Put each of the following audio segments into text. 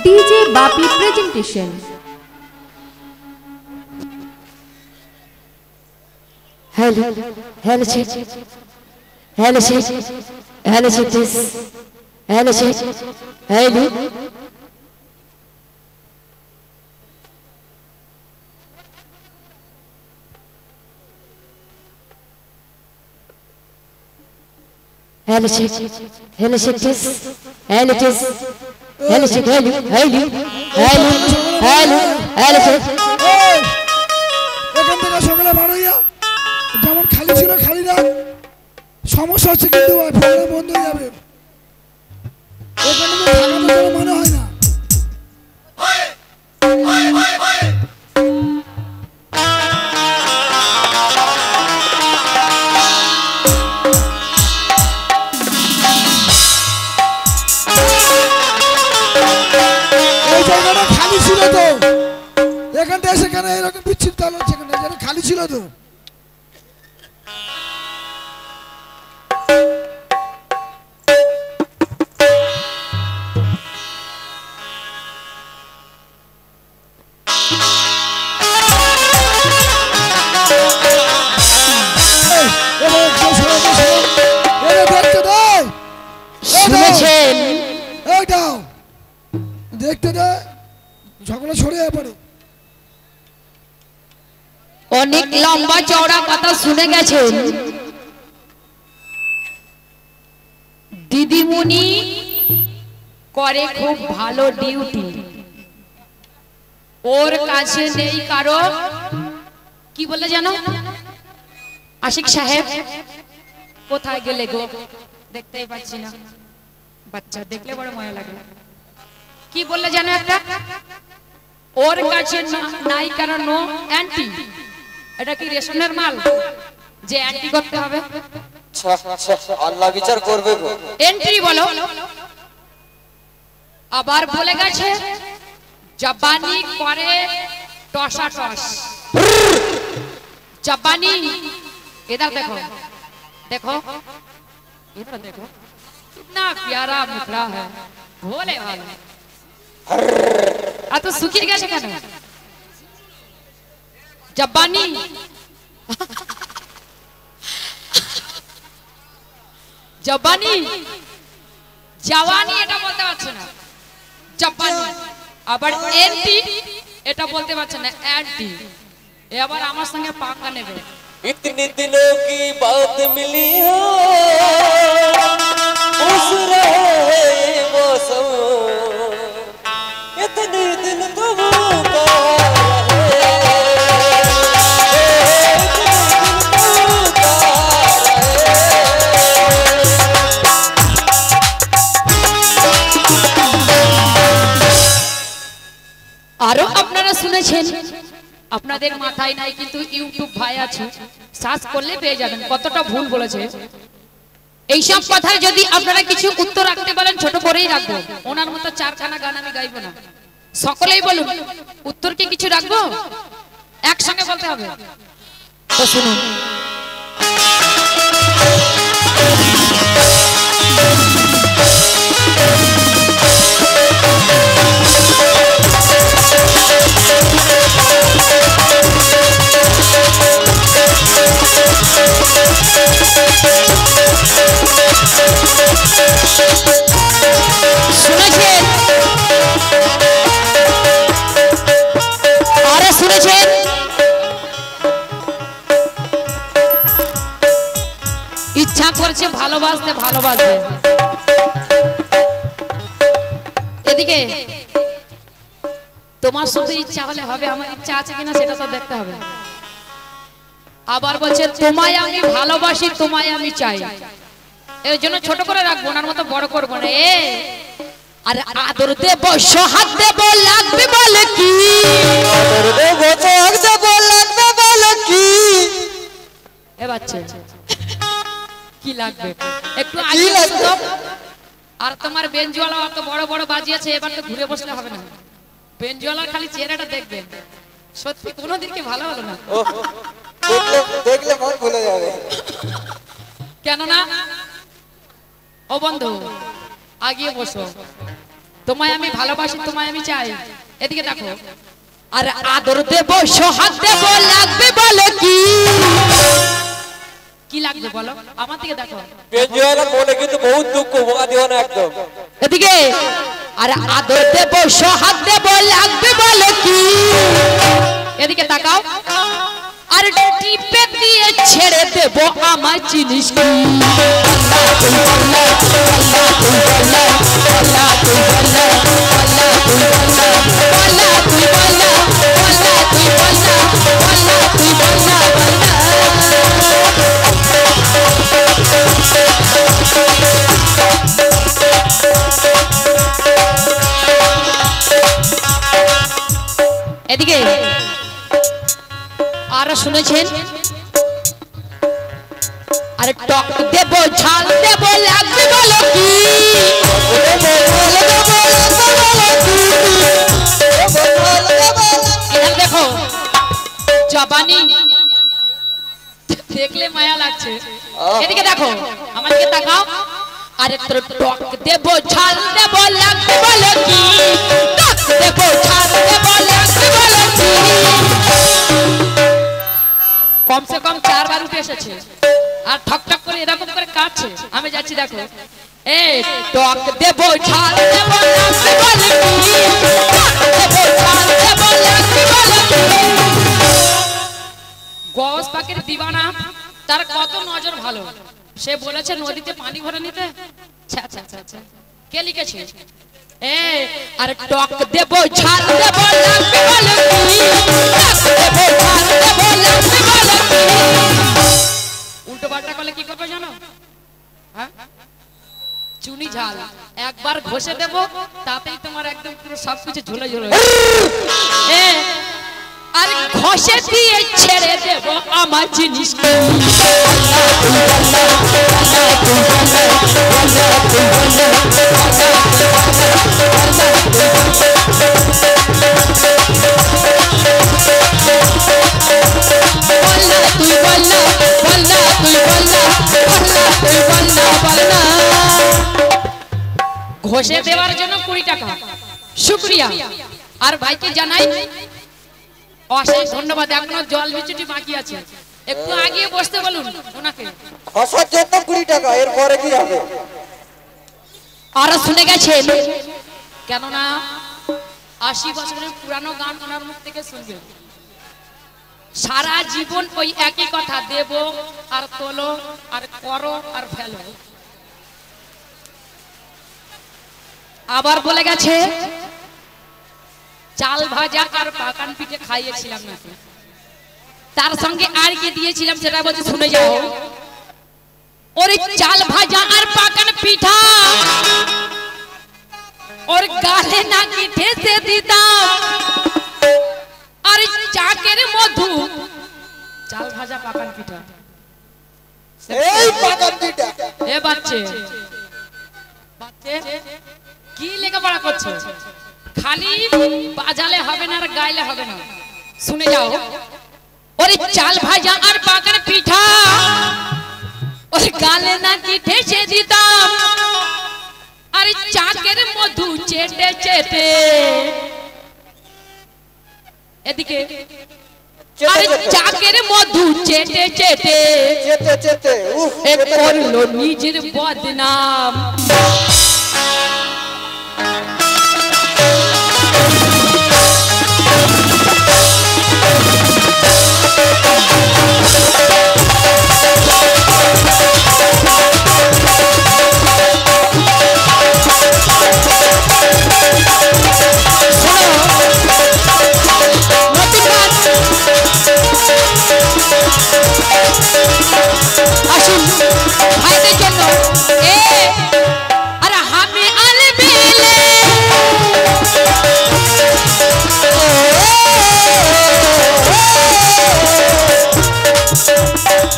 DJ Bapi presentation. Hello, hello, check. Hello, check. Hello, check this. Hello, check. Hello. Hello, check. Hello, check this. Hello, this. Hello, check. Hello, hello, hello, hello, hello, check. এখান থেকে সকালে বার হইয়া যেমন খালি ছিল খালি রাখ সমস্যা হচ্ছে কিন্তু ফেরা বন্ধ হয়ে যাবে এখানে তো থাকানোর কোনো মনে হয় না এই জায়গাটা খালি ছিল তো এখানটা সেখানে এরকম বিচ্ছিন্ন তাল হচ্ছে এখানে যেন খালি ছিল তো শুনেছেন এইটাও দেখতে দে ঝগড়া ছড়িয়ে পড়ে অনেক লম্বা চওড়া কথা শুনে গেছেন দিদিমণি করে খুব ভালো ডিউটি ওর কাছে নেই কারো কি বলে জানো আশিক সাহেব কোথায় গেলে গো দেখতেই পাচ্ছি না বাচ্চা দেখলে বড় মায়া লাগে কি বললে জানো একটা ওর কাছে নাই কারণ নো অ্যান্টি এটা কি রেশনের মাল যে অ্যান্টি করতে হবে আল্লাহ বিচার করবে গো এন্ট্রি বলো আবার বলে গেছে জাপানি করে টসা টস জাপানি इधर देखो देखो इधर देखो कितना प्यारा मुखड़ा है भोले वाला आ तो सुखी गया কেন জাপানি জাপানি জওয়ানি এটা বলতে পারছে না জাপানি আবার এন্টি এটা বলতে পারছে না অ্যান্টি এবার আমার সঙ্গে পাঙ্গা নেবে इतने दिनों की बात मिली हो उस रहे मौसम इतने दिन तुम আরো আপনারা শুনেছেন আপনাদের মাথায় নাই কিন্তু ইউটিউব ভাই আছে সার্চ করলে পেয়ে যাবেন কতটা ভুল বলেছে এই সব কথায় যদি আপনারা কিছু উত্তর রাখতে বলেন ছোট করেই রাখবো ওনার মতো চারখানা গান আমি গাইবো না সকলেই বলুন উত্তর কি কিছু রাখবো একসঙ্গে বলতে হবে তো শুনুন শুনেছেন আরে শুনেছেন ইচ্ছা করছে ভালোবাসতে ভালোবাসতে এদিকে তোমার শুধু ইচ্ছা হলে হবে আমার ইচ্ছা আছে কিনা সেটা তো দেখতে হবে আবার বলছে তোমায় আমি ভালোবাসি তোমায় আমি চাই এর জন্য ছোট করে রাখবো ওনার মতো বড় করবো না আর আদর দেব সোহাগ দেব লাগবে বলে কি আদর দেব সোহাগ দেব লাগবে বলে কি এ বাচ্চা কি লাগবে একটু আগে লাগবে আর তোমার বেঞ্জওয়ালা অত বড় বড় বাজিয়েছে এবার তো ঘুরে বসলে হবে না বেঞ্জওয়ালার খালি চেহারাটা দেখবেন সত্যি কোনোদিন কি ভালো হলো না দেখলে মন ভুলে যাবে কেন না ও বন্ধু আগিয়ে বসো তোমায় আমি ভালোবাসি, তোমায় আমি চাই। এদিকে দেখো, আর আদর দেব, সোহাগ দেব, লাগবে বলো কি? কি লাগবে বলো? আমার দিকে দেখো। বেজুয়ালা মনে কিন্তু বহুত দুঃখ, বোকা দিও না একদম। এদিকে, আর আদর দেব, সোহাগ দেব, লাগবে বলো কি? এদিকে তাকাও, আর টিপে দিয়ে ছেড়ে দেব আমার জিনিস কি? এদিকে আর শুনেছেন, আরে টক দেব, ঝাল দেব, লাগবে বলো কি? এখানে দেখো, জবানি দেখলে মায়া লাগছে। এদিকে দেখো, আমার দিকে তাকাও, আরে তোর টক দেব, ঝাল দেব, লাগবে বলো কি? টক দেব, ঝাল দেব, লাগবে বলো কি? কমসে কম 4 বার উঠে এসেছে আর ঠক ঠক করে এরকম করে কাটছে। আমি যাচ্ছি, দেখো, এ টক দেব, ঝাল দেব, লাগবে বলো কি? টক দেব, ঝাল দেব, লাগবে বলো কি? গস পাখির দিবানা, তার কত নজর ভালো। সে বলেছে নদীতে পানি ভরে নিতে। আচ্ছা আচ্ছা আচ্ছা, কে লিখেছে? এ আর টক দেব, ঝাল দেব, লাগবে বলো কি? টক দেব, ঝাল দেব, লাগবে বলো কি? উল্টো পাল্টা করলে কি করবে জানো? হ্যাঁ, চুনি ঝাল একবার ঘষে দেব, তাতেই তোমার একদম পুরো সবকিছু ঝুলে ঝুলে। আর ঘষে দিয়ে ছেড়ে দেব আমার জিনিস কি? ঘষে দেওয়ার জন্য 20 টাকা, শুকরিয়া। আর ভাইকে জানাই অশেষ ধন্যবাদ। এখনো জল বিচুটি বাকি আছে, একটু আগিয়ে বসতে বলুন ওনাকে। ঘষার জন্য 20 টাকা, এরপরে কি হবে? আর শুনে গেছেন, কেননা 80 বছরের পুরানো গান ওনার মুখ থেকে শুনবেন। সারা জীবন ওই একই কথা, দেব আর তোলো আর করো আর ফেলো। আবার বলে গেছে, চাল ভাজা আর পাকান পিঠে খাইয়েছিলাম নাকি, তার সঙ্গে আর কি দিয়েছিলাম সেটা বলছে, শুনে যাও। ওরে চাল ভাজা আর পাকান পিঠা, ওর গালে নাকি ঠেসে দিতাম, আর চাকের মধু। চাল ভাজা পাকান পিঠা, এই পাকান পিঠা। এ বাচ্চে কি লেখাপড়া করছো? খালি বাজালে হবে না আর গাইলে হবে না, শুনে যাও। ওরে চাল ভাজা আর পাকান পিঠা, ওর গালে নাকি ঠেসে দিতাম, আর চাকের মধু চেটে চেটে। এদিকে, আর চাকের মধু চেটে চেটে এ করলো নিজের বদনাম। আসুন ভাইদের জন্য, আরে হামে আলবেলে,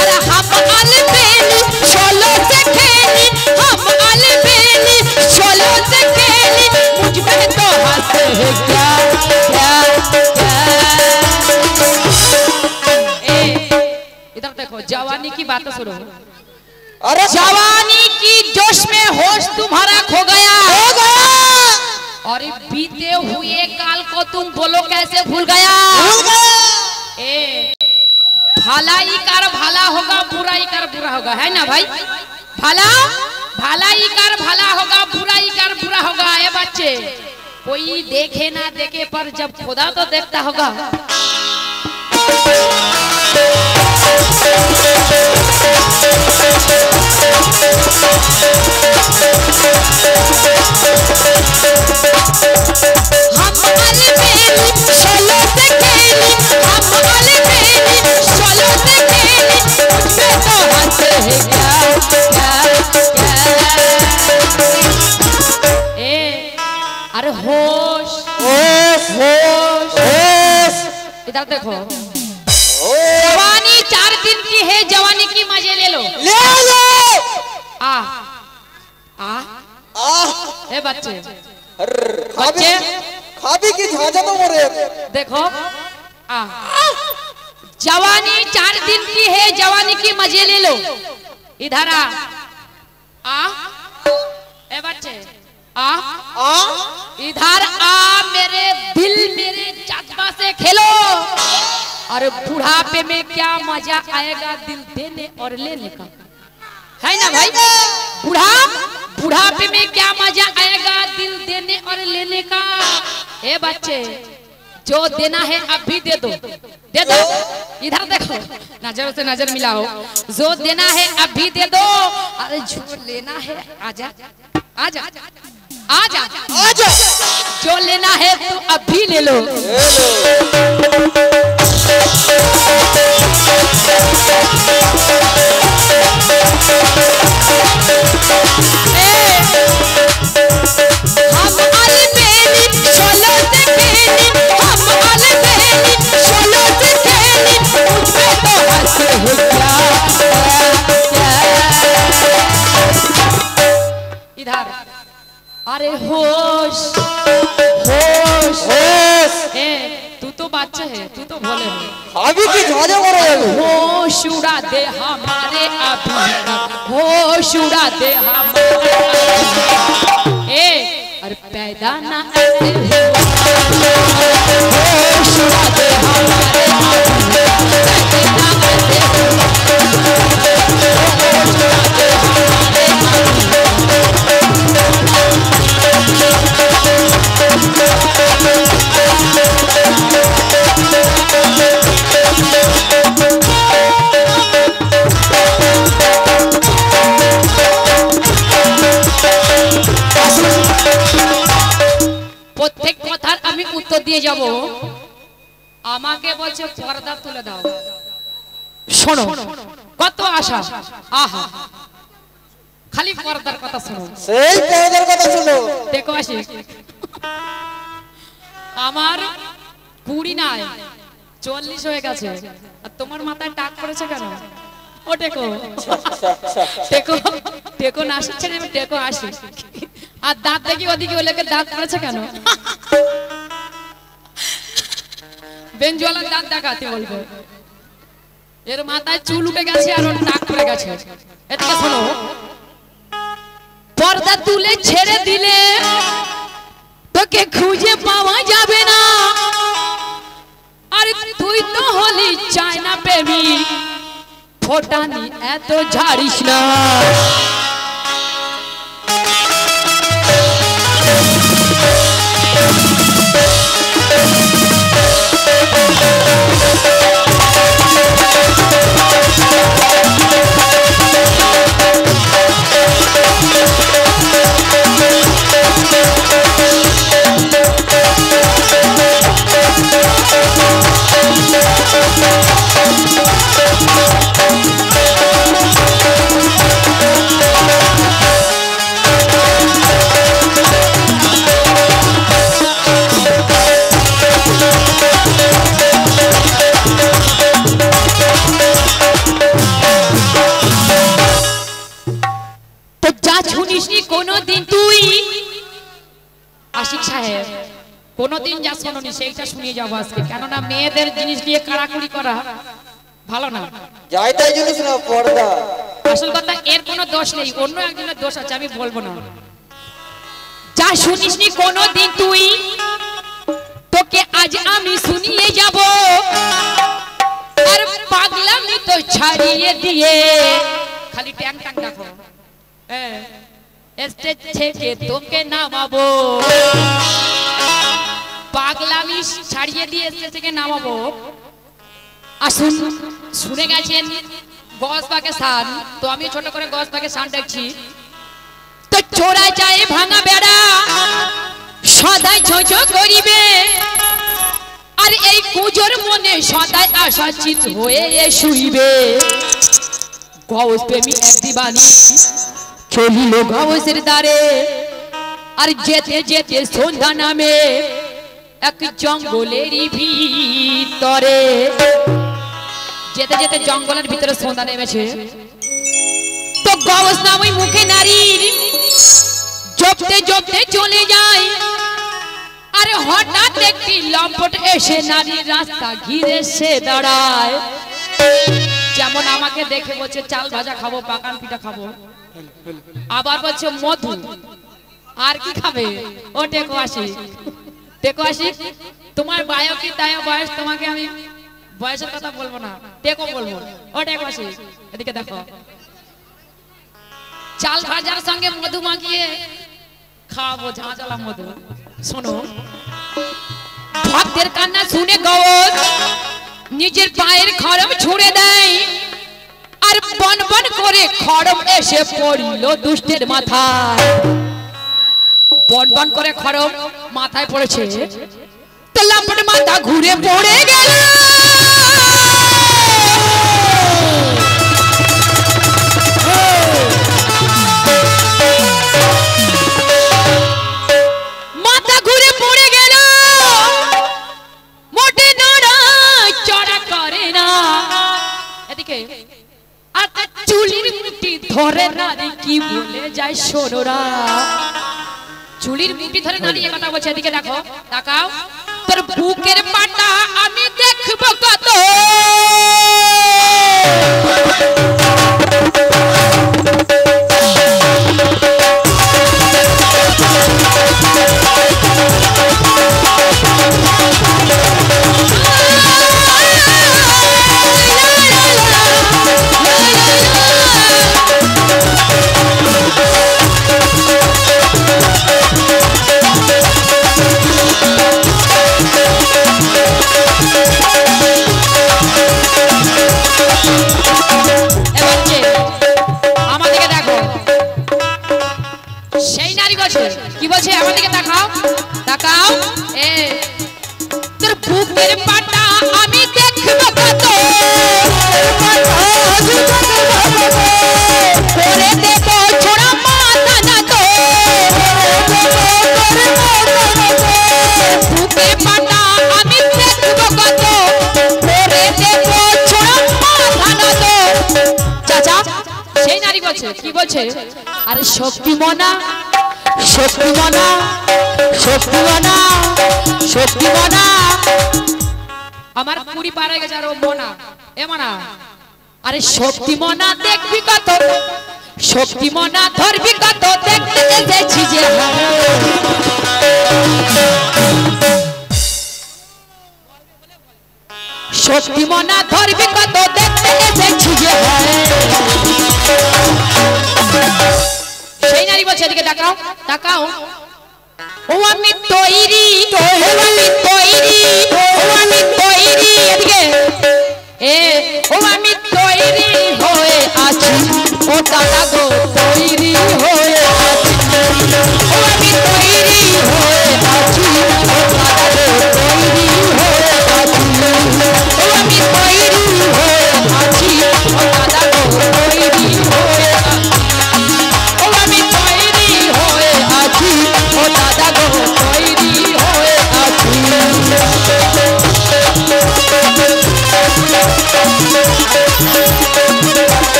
আরে হাম আলবেলি চলো দেখেনি, হাম আলবেলি চলো দেখেনি, মুঝবে তো হাতে है क्या क्या क्या। इधर देखो, जवानी की बात सुनो। अरे जवानी की जोश में होश तुम्हारा खो गया, हुए काल को तुम बोलो कैसे भूल गया। ए भलाई कर भला होगा, बुराई कर बुरा होगा, है ना भाई। भलाई कर भला होगा, बुराई कर बुरा होगा। ए बच्चे कोई देखे ना देखे पर जब खुदा तो देखता होगा। अरे होश होश होश होश, इधर देखो। जवानी 4 दिन की है, जवानी की मजे ले लो, ले लो। आ आ ए बच्चे बच्चे खाबी की झांझा तो मोरे देखो। आ जवानी 4 दिन की है, जवानी की मजे ले लो। इधर आ ए बच्चे आ इधर आ, मेरे दिल मेरे जज्बा से खेलो। और बुढ़ापे में क्या मजा आएगा दिल देने और लेने का, है ना भाई। बुढ़ापे में क्या मजा आएगा दिल देने और लेने का। ए बच्चे जो देना है अभी दे दो, दे दो। इधर देखो, नजर से नजर मिलाओ। जो देना है अभी दे दो, अरे जो लेना है आजा आजा आजा आजा। जो लेना है तो अभी ले लो। इधर अरे होश होश होश। ए तू तो बच्चा है, तू तो भोले है। अभी की झांझा मोरे होश उड़ा दे हमारे अभी तक, होश उड़ा दे हमारे ए अरे पैदा ना ऐसे हुआ। होश उड़ा दे हमारे अभी तक, पैदा ना ऐसे हुआ। होश उड़ा दे हमारे প্রত্যেক কথার আমি উত্তর দিয়ে যাব। আমাকে বলছে পর্দা তুলে দাও। শোনো কত আশা, আহা খালি পর্দার কথা শোনো, সেই পর্দার কথা শোনো। দেখো আসি আমার 20 নাই 40 হয়ে গেছে, আর তোমার মাথায় টাক পড়েছে কেন? ও টেকো টেকো টেকো না আসছে না, টেকো আসি। আর দাঁত দেখি ওদিকে ওই লোকের দাঁত পড়েছে কেন? বেঞ্জওয়ালার দাঁত দেখাতে বলবো। এর মাথায় চুল উঠে গেছে আর ওর টাক পড়ে গেছে। এদিকে শোনো, পর্দা তুলে ছেড়ে দিলে তোকে খুঁজে পাওয়া যাবে না। আর তুই তো হলি চায়না প্রেমিক, ফোটানি এত ঝাড়িস না। কোনদিন যা শোনোনি সেইটা শুনিয়ে যাবো আজকে, কেননা মেয়েদের জিনিস নিয়ে কাড়াকুড়ি করা ভালো না। যাই তাই জিনিস না পর্দা। আসল কথা এর কোনো দোষ নেই, অন্য একজনের দোষ আছে, আমি বলবো না। যা শুনিসনি কোনদিন তুই থেকে তোকে নামাবো, পাগলামি ছাড়িয়ে দিয়ে স্টেজ থেকে নামাবো। আসুন, শুনে গেছেন গজবাকে সান, তো আমি ছোট করে গজবাকে সান দেখছি। তো চোরা যায় ভাঙা বেড়া সদাই ঝোঁঝো করিবে, আর এই কুজোর মনে সদাই আশা চিত হয়ে শুইবে। গজ প্রেমী এক দিবানি চলিল গজের দ্বারে, আর যেতে যেতে সন্ধ্যা নামে এক জঙ্গলেরই ভিতরে। যেতে যেতে জঙ্গলের ভিতরে সন্ধ্যা নেমেছে। তো গজ নাম ওই মুখে নারীর জপতে জপতে চলে যায়, আর হঠাৎ একটি লম্পট এসে নারীর রাস্তা ঘিরে সে দাঁড়ায়। যেমন আমাকে দেখে বলছে চাল ভাজা খাবো, পাকান পিঠা খাবো, আবার বলছে মধু, আর কি খাবে? ও টেকো আসি, টেকো আসি। তোমার বায়ো কি তাই বয়স, তোমাকে আমি বয়সের কথা বলবো না, টেকো বলবো। ও টেকো আসি, এদিকে দেখো, চাল ভাজার সঙ্গে মধু মাখিয়ে খাওয়াবো, ঝাঁঝালা মধু। শোনো, ভক্তের কান্না শুনে গজ নিজের পায়ের খড়ম ছুঁড়ে দেয়, আর বন বন করে খড়ম এসে পড়িল দুষ্টের মাথায়। বন বন করে খড়ম মাথায় পড়েছে, তো লাম্পট মাথা ঘুরে পড়ে গেল। মাথা ঘুরে পড়ে গেল, মোটে নড়া চড়া করে না। এদিকে আর তার চুলির মুঠি ধরে নারী কি বলে যায় শোনোরা। চুলির মুঠি ধরে নারী কথা বলছে। এদিকে দেখো, তাকাও, তোর বুকের পাটা আমি দেখবো কত। কি বলছে? আমাদেরকে তাকাও, তাকাও, এ তোর বুকের পাটা আমি দেখবো কত, করে দেব ছোড়া মাথা না তো। বুকের পাটা আমি দেখবো কত, করে দেব ছোড়া মাথা না তো। চাচা, সেই নারী বলছে, কি বলছে? আরে শক্তি মনা, শক্তি মনা, শক্তি মনা, শক্তি মনা। আমার 20 পার হয়ে গেছে, আর ও মনা, এ মনা। আরে শক্তি মনা দেখবি কত, শক্তি মনা ধরবি কত, দেখতে এসেছি যে। শক্তি মনা ধরবি কত, দেখতে এসেছি যে। সেই নারী বলছে, এদিকে তাকাও, তাকাও, ও আমি তৈরি, ও আমি তৈরি, ও আমি তৈরি। এদিকে ও আমি তৈরি হয়ে আছি, ও দাদা গো তৈরি হয়ে আছি। ও আমি তৈরি হয়ে আছি, ও দাদা গো তৈরি হয়ে আছি। ও আমি তৈরি হয়ে আছি, ও দাদা গো তৈরি হয়ে আছি। ও আমি তৈরি হয়ে আছি, ও দাদা গো তৈরি হয়ে আছি।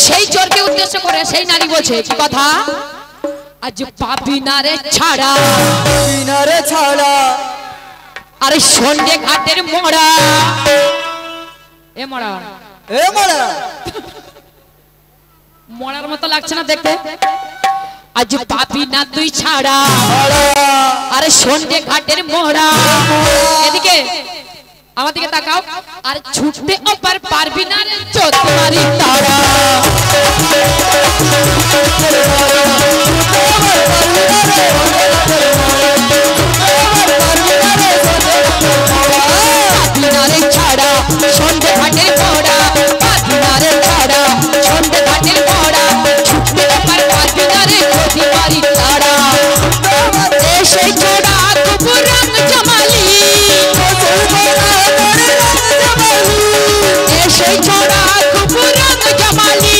সেই চোরকে উদ্দেশ্য করে সেই নারী বলছে কি কথা? আজ পাবি না রে ছাড়া, বিনারে ছাড়া, আরে সন্ধ্যে ঘাটের মোড়া, এ মোড়া, এ মোড়া, মোড়ার মতো লাগছে না দেখতে? আজ পাবি না তুই ছাড়া আরে সন্ধ্যে ঘাটের মোড়া এদিকে আমার দিকে তাকাও আর ছুটতে ওপার পারবি না রে চোদ্দারি তারা পাবিনারে ছাড়া সন্ধ্যে ঘাটের মোড়া পাবিনারে ছাড়া সন্ধ্যে ঘাটের মোড়া ছুটতে ওপার পারবি না রে চোদ্দারি তারা এসে ছোড়া কুকুর রং জমালি এসে ছোড়া কুকুর রং জমালি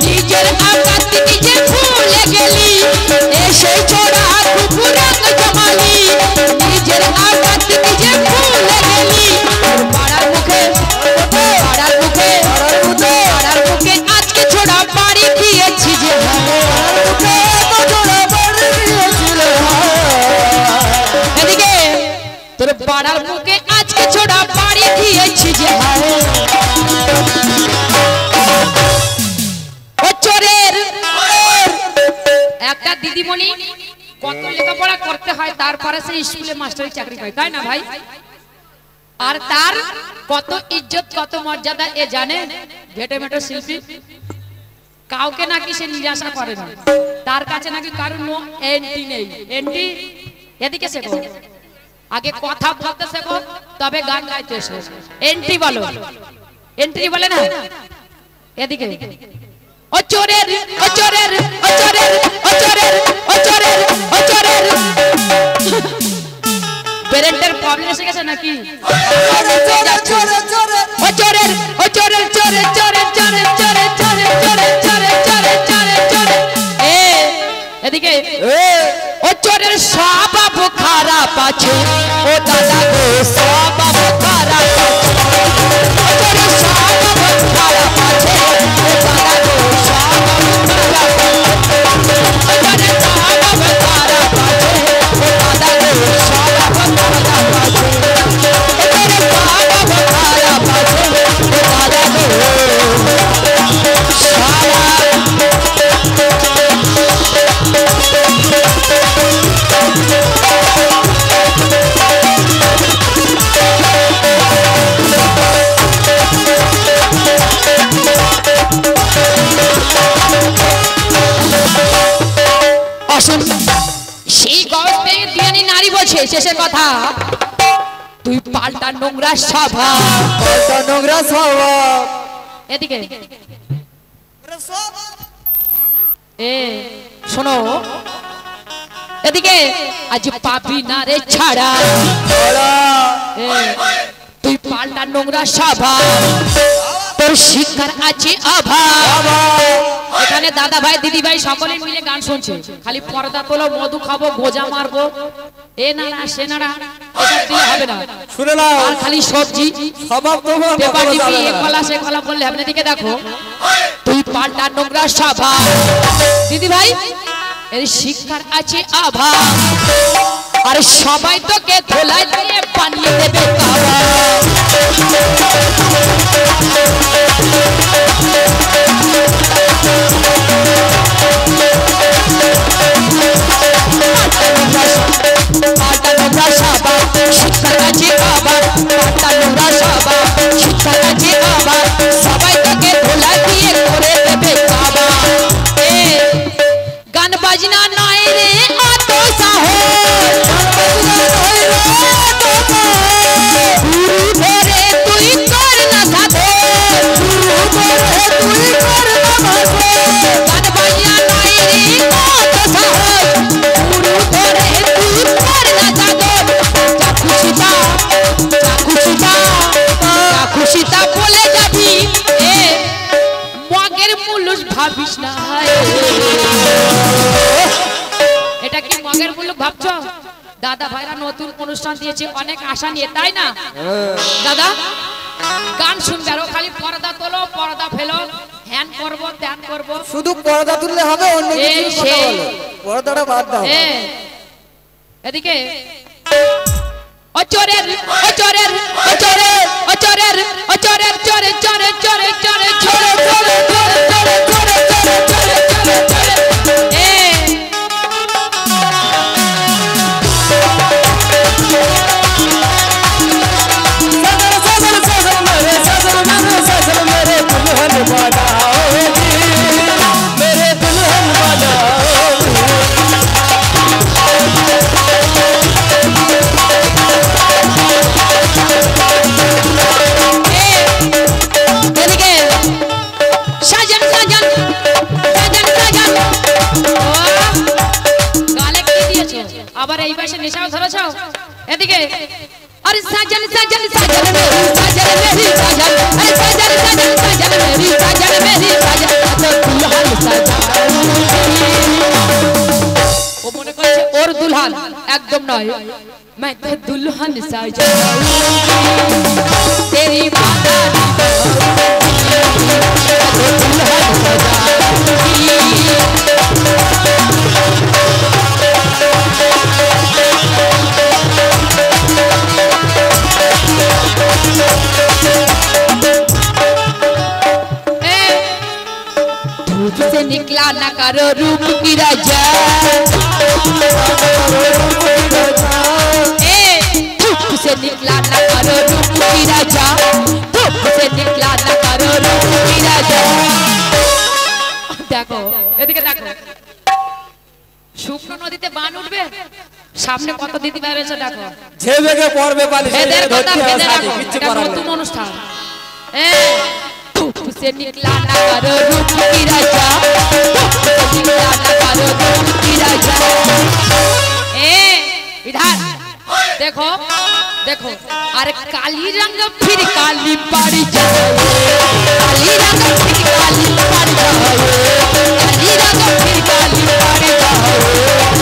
নিজের আকাত নিজে ভুলে গেলি এসে ছোড়া কুকুর রং জমালি নিজের আকাত নিজে ভুলে গেলি পাড়ার মুখে পাড়ার মুখে পাড়ার মুখে আজকে ছোড়া বাড়ি দিয়েছি যে এদিকে তোর পাড়ার মুখে আজকে ছোড়া বাড়ি দিয়েছি যে ও চোরের একটা দিদিমণি কত লেখাপড়া করতে হয় তারপরে সে স্কুলে মাস্টারি চাকরি পায় তাই না ভাই আর তার কত ইজ্জত কত মর্যাদা এ জানে ভেটে ভেটে শিল্পী কাউকে নাকি সে নিরাশা করে না তার কাছে নাকি কারণ নো এন্ট্রি নেই এন্ট্রি এদিকে শেখো আগে কথা বলতে শেখো তবে গান গাইতে শেখো এন্ট্রি বলো এন্ট্রি বলে না এদিকে ও চোরের ও চোরের ও চোরের ও চোরের ও চোরের ও চোরের পেরেন্টের প্রবলেম এসে গেছে নাকি ও চোরের ও চোরের চোরে চোরে চোরে চোরে চোরে চোরে চোরে চোরে চোরে চোরে এ এদিকে ও চোরের স্বভাব খারাপ আছে ও দাদা গো স্বভাব খারাপ আছে ও চোরের স্বভাব খারাপ আছে ও দাদা গো স্বভাব খারাপ আছে ও চোরের স্বভাব খারাপ আছে ও দাদা গো স্বভাব খারাপ আছে ও চোরের স্বভাব খারাপ আছে ও দাদা গো সেই গল্পে দিয়ানি নারী বলছে শেষের কথা তুই পাল্টা নোংরা স্বভাব পাল্টা নোংরা স্বভাব এদিকে এ শোনো এদিকে আজ পাবি না রে ছাড়া তুই পাল্টা নোংরা স্বভাব তোর শিক্ষার আছে অভাব এখানে দাদা ভাই দিদি ভাই সকলে মিলে গান শুনছে খালি পর্দা তোলো মধু খাবো গোজা মারবো এ না না সে না এটা দিয়ে হবে না শুনে নাও আর খালি সবজি স্বভাব তোমার পেপার টিপি এ কলা সে কলা বললে হবে না দিকে দেখো তুই পাল্টা নোংরা স্বভাব দিদি ভাই এর শিক্ষার আছে অভাব আর সবাই তোকে ধোলাই দিয়ে বানিয়ে দেবে কাবা পাল্টা নোংরা স্বভাব শিক্ষার আছে অভাব পাল্টা নোংরা স্বভাব শিক্ষার আছে অভাব সবাই তোকে ধোলাই দিয়ে করে দেবে কাবা এ গান বাজনা নয় রে অত সাহস গুরু ধরে তুই কর না সাধন গুরু ধরে তুই কর না সাধন গান বাজনা নয় রে অত সাহস গুরু ধরে তুই কর না সাধন যা খুশিতা বলে যাবি এ মগের মুলুস ভাবিস না এটা কি মগের মুলুক ভাবছো দাদা ভাইরা নতুন অনুষ্ঠান দিয়েছে অনেক আশা নিয়ে তাই না দাদা গান শুনবে আর খালি পর্দা তোলো পর্দা ফেলো হ্যান করবো ত্যান করবো শুধু পর্দা তুললে হবে অন্য কিছু কথা বলো পর্দাটা বাদ দাও এদিকে ও চোরের ও চোরের ও চোরের ও চোরের ও চোরের চোরে চোরে চোরে চোরে চোরে চোরে চোরে চোরে চোরে চোরে চোরে চোরে এ दुल्हन एकदम नहीं मैं तो दुल्हन सजा तेरी माता दुल्हन धूप से निकला न करो रूप की राजा धूप से निकला न करो रूप की राजा धूप से निकला न करो रूप की राजा देखो এদিকে দেখো শুকনো নদীতে বান উঠবে সামনে কত দিদি ভাই রয়েছে দেখো ঝেবেগে পড়বে পালি এদের কথা ধরতে ফেলে আছে রাখো কিছু এটা করার নতুন নেই অনুষ্ঠান धूप से निकला न करो रूप की राजा धूप से निकला न करो रूप की राजा इधर देखो देखो अरे काली रंग फिर काली पड़ जाए काली रंग फिर काली पड़ जाए काली रंग फिर काली पड़ जाए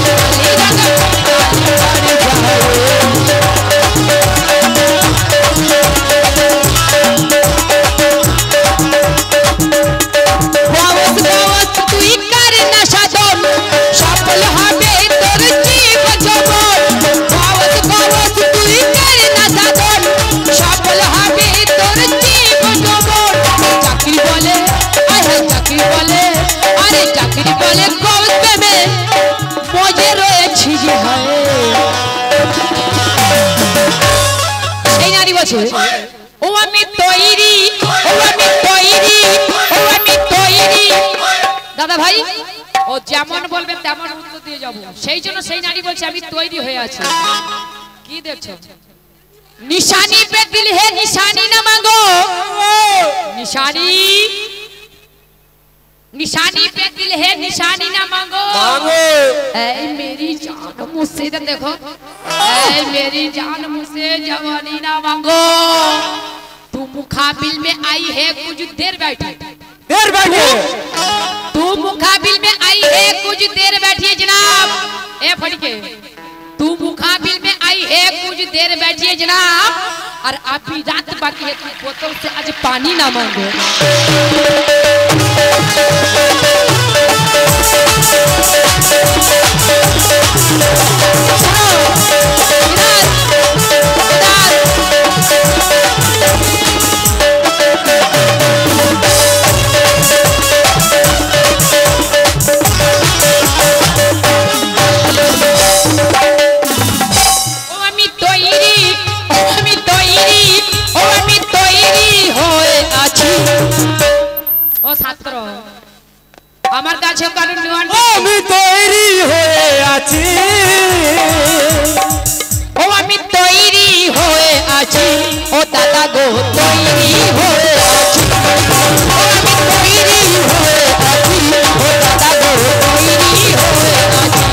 काली रंग फिर काली पड़ जाए ও আমি তৈরি দাদা ভাই ও যেমন বলবেন তেমন উত্তর দিয়ে যাব সেই জন্য সেই নারী বলছে আমি তৈরি হয়ে আছি কি দেখছো निशानी पे दिल है निशानी ना मांगो निशानी निशानी पे दिल है निशानी ना मांगो मांगो ऐ मेरी जान मुझसे तो देखो ऐ मेरी जान मुझसे जवानी ना मांगो तू मुकाबिल में आई है कुछ देर बैठी तू मुकाबिल में आई है कुछ देर बैठी जनाब ए फड़के तू मुकाबिल में आई है कुछ देर बैठिए जनाब और अभी रात बाकी है तू बोतल से आज पानी ना मांगो ছাত্র আমার কাছে কারণ আমি তৈরি হয়ে আছি ও আমি তৈরি হয়ে আছি ও দাদা গো তৈরি হয়ে আছি ও আমি তৈরি হয়ে আছি ও দাদা গো তৈরি হয়ে আছি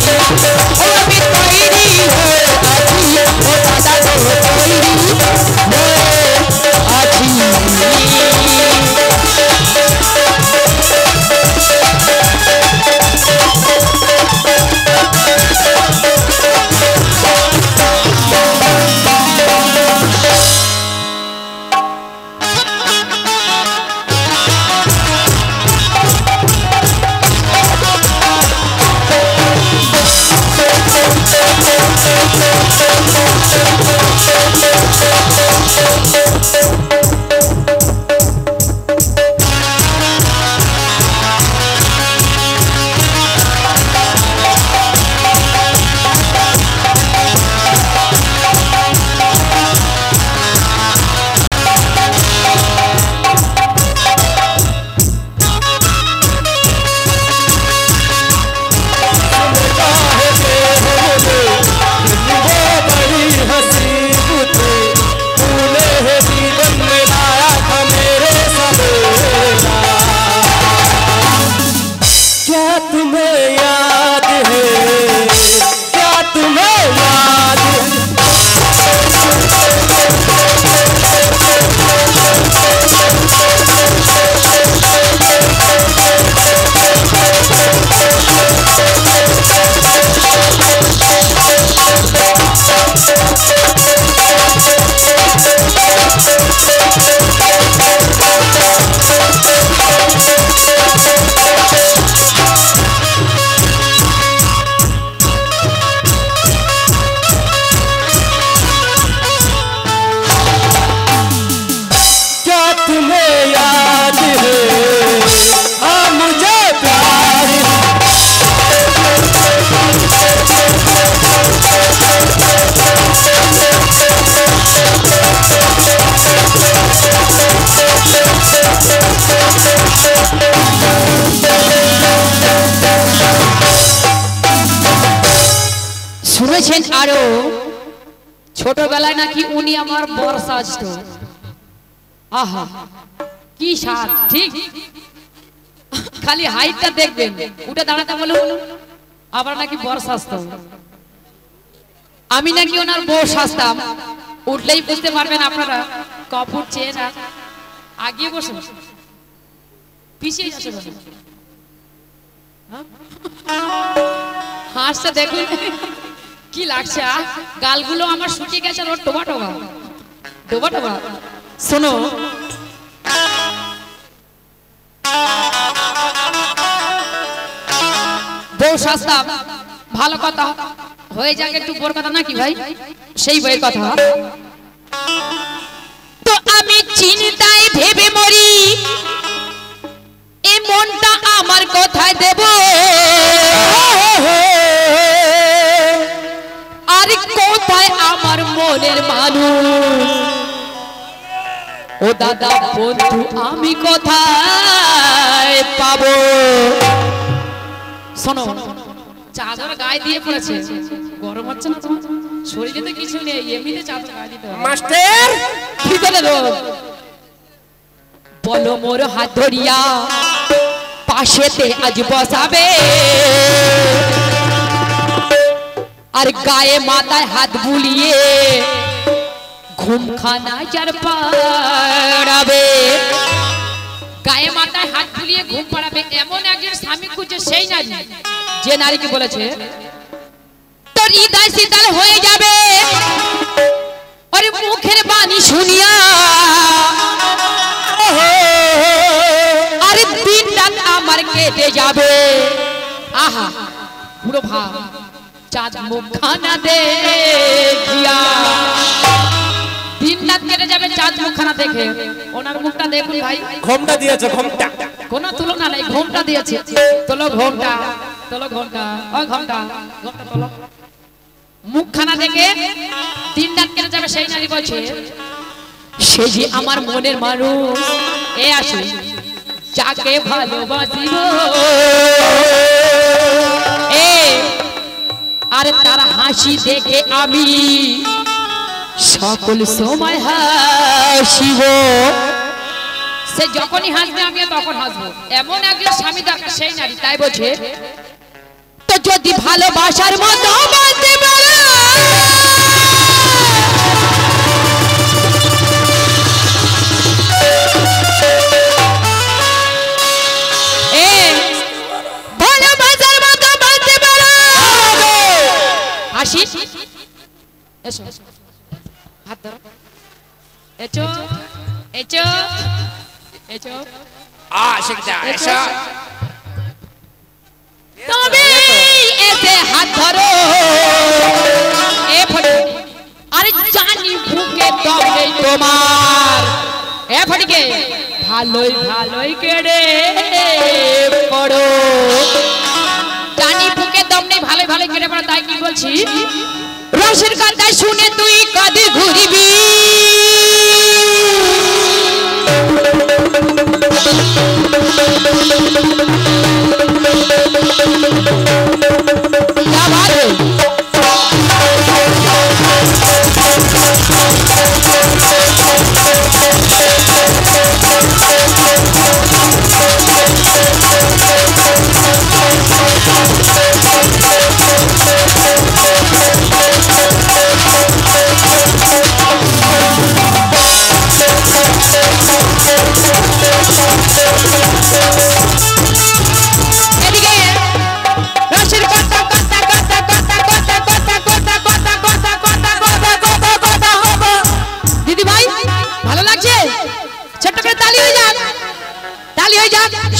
ও আমি তৈরি হয়ে আছি ও দাদা গো তৈরি হয়ে আছি तुम्हें याद है हाँ मुझे प्यार है। শুনেছেন আরো ছোটবেলায় নাকি উনি আমার বর সাজতো। আহা কি স্বাদ, ঠিক খালি হাইটটা দেখবেন, উঠে দাঁড়াতে বলুন আবার নাকি বর সাজতো। আমি নাকি ওনার বউ সাজতাম, উঠলেই বুঝতে পারবেন আপনারা। কাপড় চেয়ে না, আগিয়ে বসুন, পিছিয়ে যাচ্ছে বলুন। হাসতে দেখুন কি লাগছে, গালগুলো আমার শুকিয়ে গেছে, ওর টোবা টোবা টোবা টোবা। শোনো বউ সাজতাম, ভালো কথা, হয়ে যাক একটু বড় কথা নাকি ভাই, সেই বইয়ের কথা। তো আমি চিন্তায় ভেবে মরি, এই মনটা আমার কোথায় দেব, আর কোথায় আমার মনের মানুষ। ও দাদা বন্ধু আমি কোথায় পাবো। শোনো চাদর গায়ে দিয়ে পড়েছে, গরম হচ্ছে না তোমার? শরীরে তো কিছু নেই, এমনিতে চাদর গায়ে দিতে হবে। মাস্টার ভিতরে রোগ, বলো মোর হাত ধরিয়া পাশেতে আজ বসাবে, আর গায়ে মাথায় হাত বুলিয়ে ঘুমখানা যার পাড়াবে। গায়ে মাথায় হাত বুলিয়ে ঘুম পাড়াবে এমন একজন স্বামী খুঁজে সেই নারী, যে নারীকে বলেছে তোর হৃদয় শীতল হয়ে যাবে, আরে মুখের বাণী শুনিয়া, আরে দিন রাত আমার কেটে যাবে। আহা পুরো ভাব, চাঁদ মুখখানা দেখিয়া দিন রাত কেটে যাবে, চাঁদ মুখখানা দেখে। ওনার মুখটা দেখুন ভাই, ঘোমটা দিয়েছে, ঘোমটা কোনো তুলনা নেই, ঘোমটা দিয়েছে। তোলো ঘোমটা, তোলো ঘোমটা, ও ঘোমটা, ঘোমটা তোলো। মুখখানা দেখে দিন রাত কেটে যাবে, সেই নারী বলছে সে যে আমার মনের মানুষ। এ আসে যাকে ভালোবাসিব, এ আর তার হাসি দেখে আমি সকল সময় হাসিব। সে যখনই হাসবে আমিও তখন হাসবো, এমন একজন স্বামী দরকার সেই নারী। তাই বলছে তো যদি ভালোবাসার মতো বলতে পারো, ভালোবাসার মতো বলতে পারো, হাসি এসো হাত ধরো, এচো এচো এচো আশিকদা এসো, তুমি এসে হাত ধরো। এ ফটি, আরে জানি বুকে দম নেই তোমার। এ ফটিকে ভালোই ভালোই কেড়ে পড়ো, জানি বুকে দম নেই, ভালোই ভালোই কেড়ে পড়ো। তাই কি বলছি, রসের কথা শুনে তুই কাঁধে ঘুরিবি,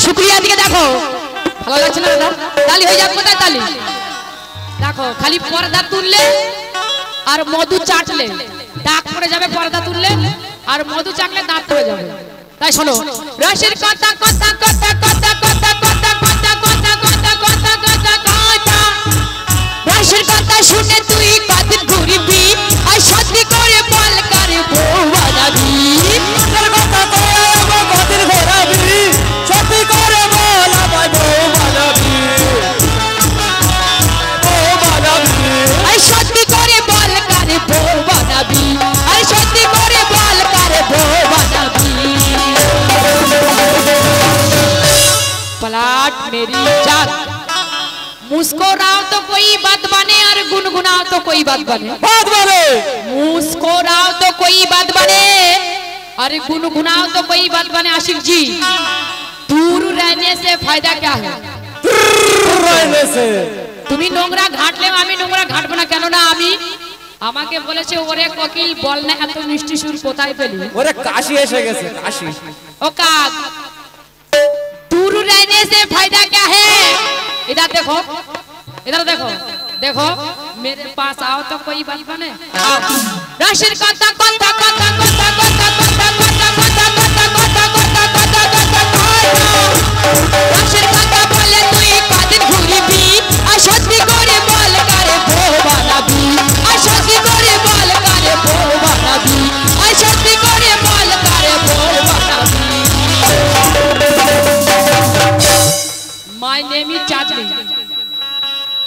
শুক্রিয়া দিকে দেখো, ভালো লাগছে না দাদা? তালি হয়ে যাক, কোথায় তালি? দেখো খালি পর্দা তুললে আর মধু চাটলে দাগ পড়ে যাবে, পর্দা তুললে আর মধু চাটলে দাগ পড়ে যাবে। তাই শোনো রসের কথা কথা কথা কথা কথা কথা কথা কথা কথা কথা কথা কথা রসের কথা শুনে তুই কদিন ঘুরবি আর সত্যি করে বল করে বউ বানাবি তোর কথা কয়ে আমার কদিন ঘোরাবি সত্যি করে বল আমার বউ বানাবি বউ বানাবি আর সত্যি করে বল করে বউ বানাবি আর সত্যি করে বল করে বউ বানাবি पलाट मेरी जात मुस्कुराओ तो कोई बात बने और गुनगुनाओ तो कोई बात बने मुस्कुराओ तो कोई बात बने और गुनगुनाओ तो कोई बात बने आशिक जी दूर रहने से फायदा क्या है रहने से তুমি নোংরা ঘাটলে আমি নোংরা ঘাটবো না কেন না আমি আমাকে বলেছে ওরে কোকিল বল না এত মিষ্টি সুর কোথায় পেলি ওরে কাশি এসে গেছে কাশি ओ काग दूर रहने से फायदा क्या है इधर देखो देखो मेरे पास आओ तो कोई बात बने आओ राशिर कथा कथा कथा कथा कथा कथा कथा कथा कथा कथा कथा कथा कथा राशिर कथा बोले তুই কদিন ঘুরবি আর সত্যি করে বল করে বউ বানাবি আর সত্যি করে বল করে বউ বানাবি আর সত্যি করে বল করে বউ বানাবি মাই নেম ইজ চাঁদনি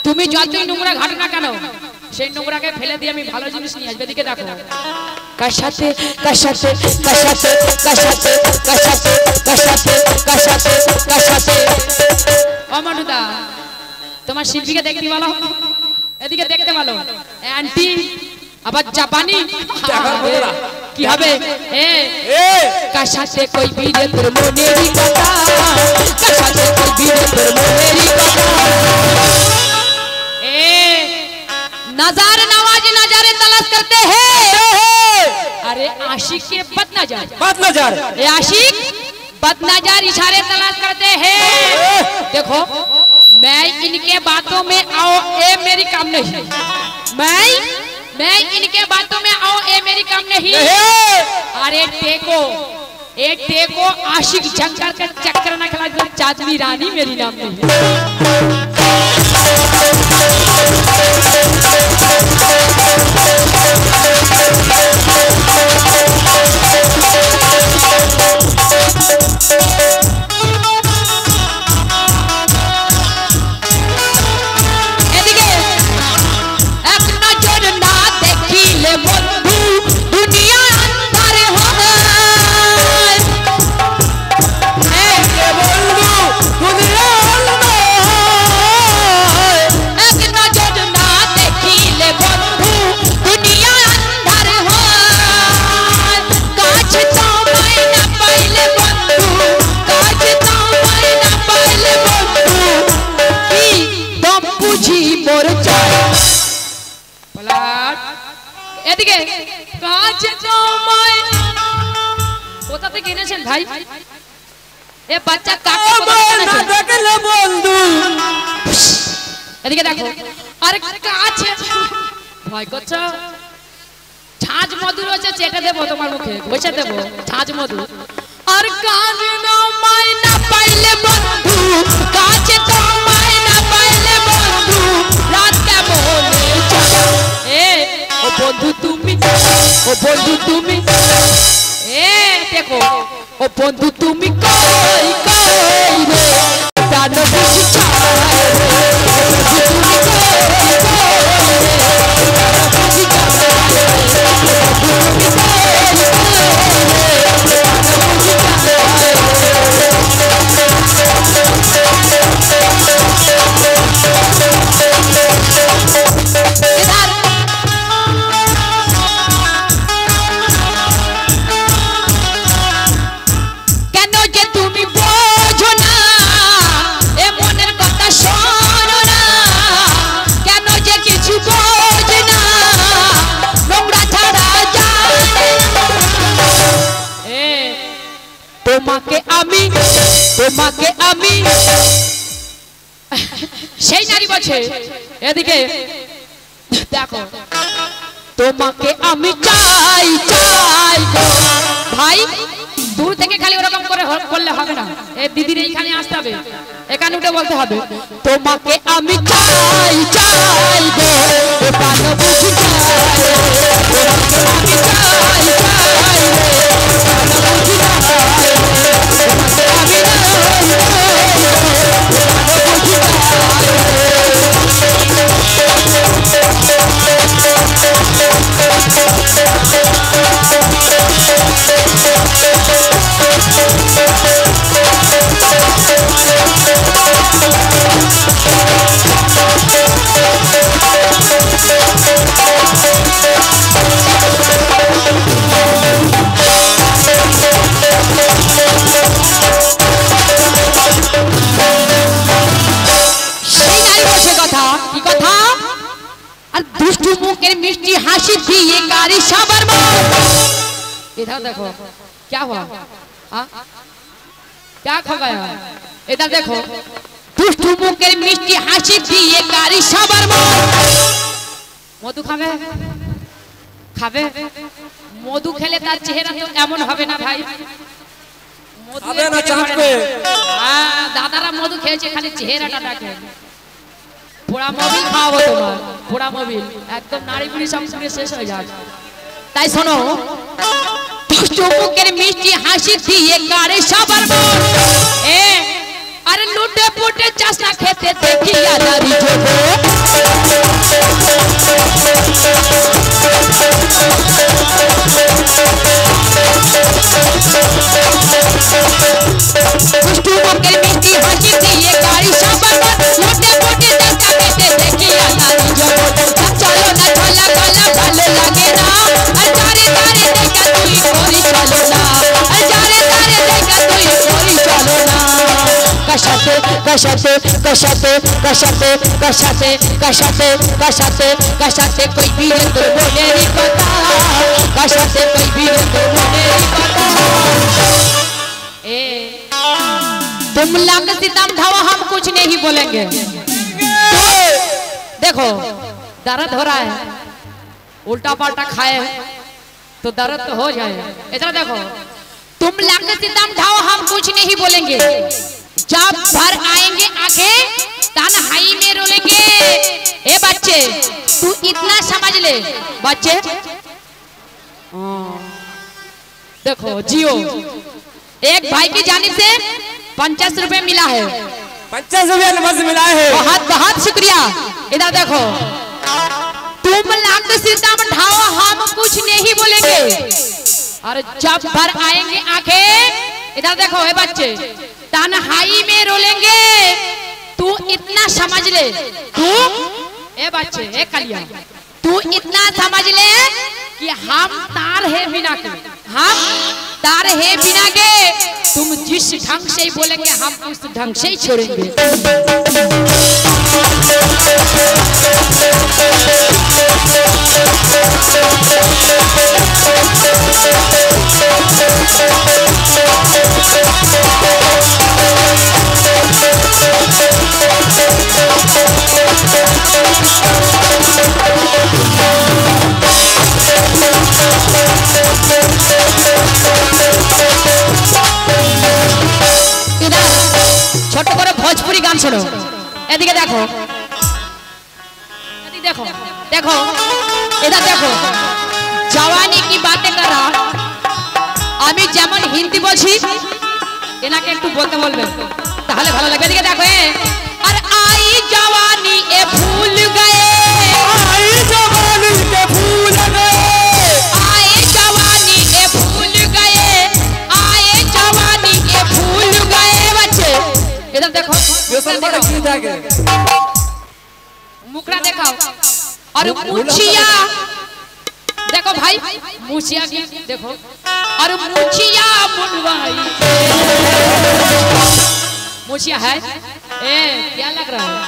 তুমি যতই নোংরা ঘাটো না কেন সেই নোংরাকে ফেলে দিয়ে আমি ভালো জিনিস নিয়ে আসবে দিকে দেখো কাশাতে কাশাতে কাশাতে কাশাতে কাশাতে কাশাতে কাশাতে কাশাতে ও মনুদা তোমার শিল্পীকে দেখতে ভালো এদিকে দেখতে ভালো আন্টি আবার জাপানি কি হবে এ কাশাতে কই বিরে তোর মনেরই কথা কাশাতে কই বিরে তোর মনেরই কথা नजार नवाज नजारे तलाश करते हैं अरे आशिक के बदनजर ये आशिक बदनजर इशारे तलाश करते हैं देखो मैं इनके बातों में आओ ये मेरी काम नहीं मैं इनके बातों में आओ ये मेरी काम नहीं अरे टेको आशिक जंगल का चक्कर न खिला चांदनी रानी मेरी नाम नहीं ভাই এ বাচ্চা কাকে বলছে দেখলে বন্ধু এদিকে দেখো আরে কাছে ভয় করছো ছাঁচ মধু রয়েছে চেটে দেবো তোমার মুখে বসে দেবো ছাঁচ মধু আর কাছে না মাইনা পাইলে বন্ধু কাছে তো মাইনা পাইলে বন্ধু রাত কে বলে এ ও বন্ধু তুমি এ দেখো ও বন্ধু তুমি কই রে প্রাণ বুঝি ছায় রে তুমি তোমাকে আমি সেই নারী বলছে এদিকে দেখো তোমাকে আমি চাই গো ভাই দূর থেকে খালি ওরকম করে করলে হবে না, এই দিদির এইখানে আসতে হবে, এখানে উঠে বলতে হবে তোমাকে আমি চাই চাই গো এ প্রাণ বুঝি চাই, তোমাকে আমি চাই চাই রে প্রাণ বুঝি চাই, তোমাকে আমি मिष्टी हासी थी ये कारी साबर इधर देखो क्या हुआ, हाँ क्या खो गया, इधर देखो दुष्ट मुखेर मिष्टी हासी थी ये कारी साबर मधु खावे खावे मधु खेले तार चेहरा तो एमन होबे ना भाई, खावे ना चाटबे, हां दादारा मधु खेয়েছে खाली चेहराটা দেখে, পুরা মোবিল খাওয়াবো তোমার, পুরা মোবিল একদম নাড়ি বুড়ি সব পুরো শেষ হয়ে যাবে। তাই শোনো চুমুকের মিষ্টি হাসি দিয়ে কারে সবার মন এ আরে লুটে পুটে চাষা খেতে দেখি আদারি জোবো চুমুকের মিষ্টি হাসি দিয়ে কারে সবার মন লুটে পুটে চাষা খেতে দেখি আদারি জোবো চলো না ঝোলা গলা ভালো লাগে না আর তারে তারে দেখা তুই করি চলো না আর যারে তারে দেখা তুই করি চলো না কষাতে কষাতে কষাতে কষাতে কষাতে কষাতে কষাতে কষাতে कोई भी तो बोलेरी पता कषाते कोई भी तो बोलेरी पता ए तुम लंग सितम ढावा हम कुछ नहीं बोलेंगे देखो दर्द हो रहा है उल्टा पाल्टा खाए तो दर्द तो हो जाए इधर देखो तुम लंग सितम ढावा हम कुछ नहीं बोलेंगे जब भर आएंगे आगे तन्हाई में रोलेंगे ए बच्चे तू इतना समझ ले बच्चे देखो जियो एक भाई की जानिब से 50 रुपए मिला है 50 रुपया नमस मिला है बहुत बहुत शुक्रिया इधर देखो तुम लंग सितम ढाओ हम कुछ नहीं बोलेंगे और जब भर आएंगे आंखें इधर देखो ए बच्चे तन्हाई में रोलेंगे तू इतना समझ ले तू ए बच्चे ए कलिया तू इतना समझ ले कि हम तार है बिना के हम तार है बिना के तुम जिस ढंग से बोलेंगे हम उस ढंग से ही छोड़ेंगे छोट करे भोजपुरी गान सुनो एदिके देखो देखो देखो इधर देखो जवानी की बातें कर रहा আমি যেমন হিন্দি বলছি এনাকে একটু বলতে বলবেন তাহলে ভালো লাগবে এদিকে দেখো আর आई जवानी ए भूल गए आई जवानी के फूल गए आए जवानी ए भूल गए आए जवानी ए भूल गए बच्चे इधर देखो ये सब बड़ा की था के मुखड़ा दिखाओ और मुछिया देखो भाई मुछिया की देखो और मुछिया मुंडवाई मुछिया है ए क्या लग रहा है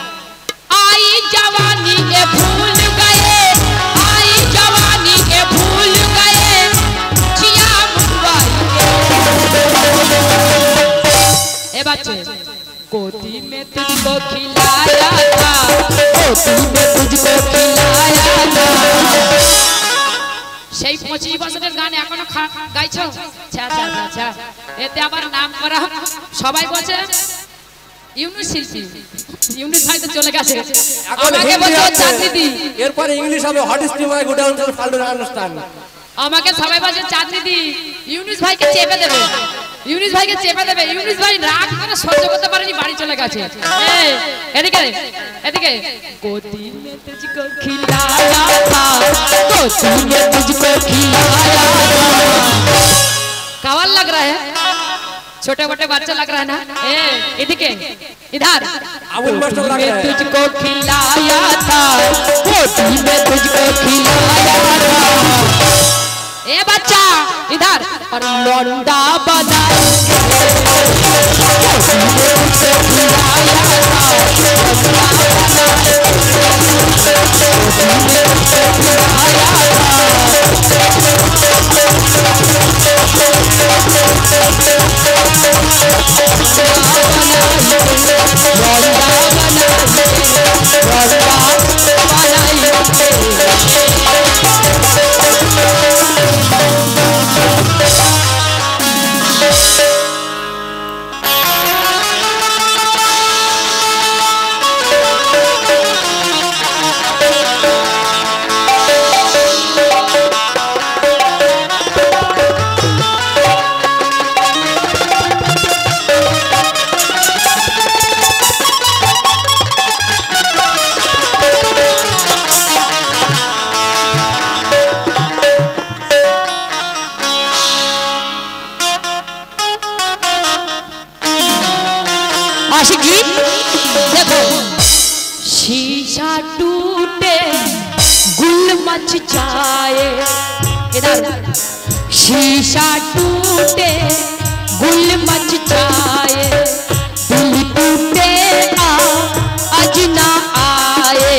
आई जवानी ए भूल गए आई जवानी ए भूल गए मुछिया मुंडवाई ए बच्चे गोदी में तुझको खिलाया था गोदी में तुझको खिलाया था সেই 25 বছরের গান এখনো গাইছো? আচ্ছা আচ্ছা আচ্ছা, এতে আবার নাম করা সবাই বলছে ইউনুস শিল্পী। ইউনুস ভাই তো চলে গেছে, আমাকে বলছো চাঁদনি দি, এরপরে ইংলিশ হবে what is to my good answer ফালতু আন্ডারস্ট্যান্ড। আমাকে সবাই বলছে চাঁদনি দি। ইউনুস ভাইকে চেপে দেবে, ইউনুস ভাইকে চেপে দেবে। ইউনুস ভাই রাগ করে সহ্য করতে পারেনি, বাড়ি চলে গেছে। এই এদিকে এদিকে, গোদি মে তুঝকো খিলায়া থা, গোদি মে তুঝকো খিলায়া থা। कावल लग रहा है, छोटे मोटे बच्चे लग रहा है ना। इधर इधर अबुल मास्टर लग रहा है। तुझको खिलाया था, गोदी में तुझको खिलाया था। ए बच्चा इधर, और लौंडा बनाए आशिकी। देखो शीशा टूटे गुल मच जाए, इधर शीशा टूटे गुल मच जाए, दिल टूटे अजना आए,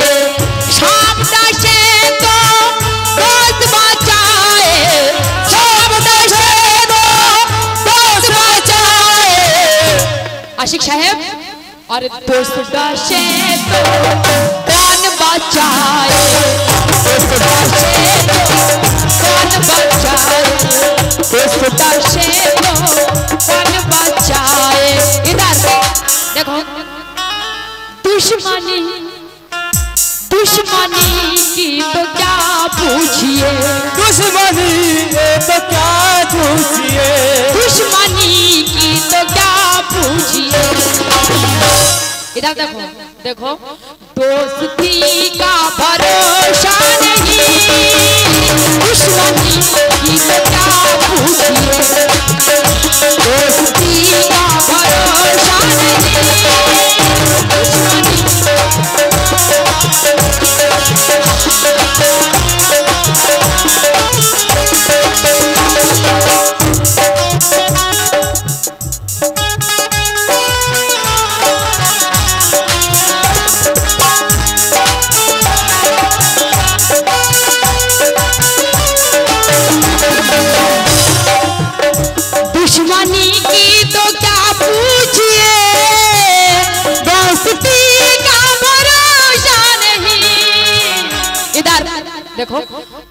शाम दशे तो दोस्त बचाए, शाम दशे तो दोस्त बचाए। आशिक साहेब, और दोस्त दशे तो कौन बचाए, दोस्त दशे तो कौन बचाए, दोस्त दशे तो कौन बचाए। इधर देखो, दुश्मनी दुश्मनी की तो क्या पूछिए, दुश्मनी तो क्या पूछिए, दुश्मनी की तो क्या पूछिए। इधर देखो देखो, दोस्ती का भरोसा नहीं, दुश्मनी की तो क्या पूछिए, दोस्ती का भरोसा नहीं, दुश्मनी। दुश्मनी की तो क्या पूछिए, दोस्ती का भरोसा नहीं। इधर देखो,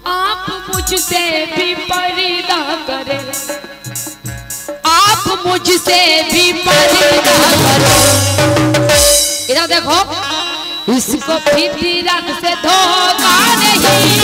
आप मुझसे भी पर्दा करें, आप मुझसे भी पर्दा करो। इधर देखो, इसको फितरत से धोखा नहीं,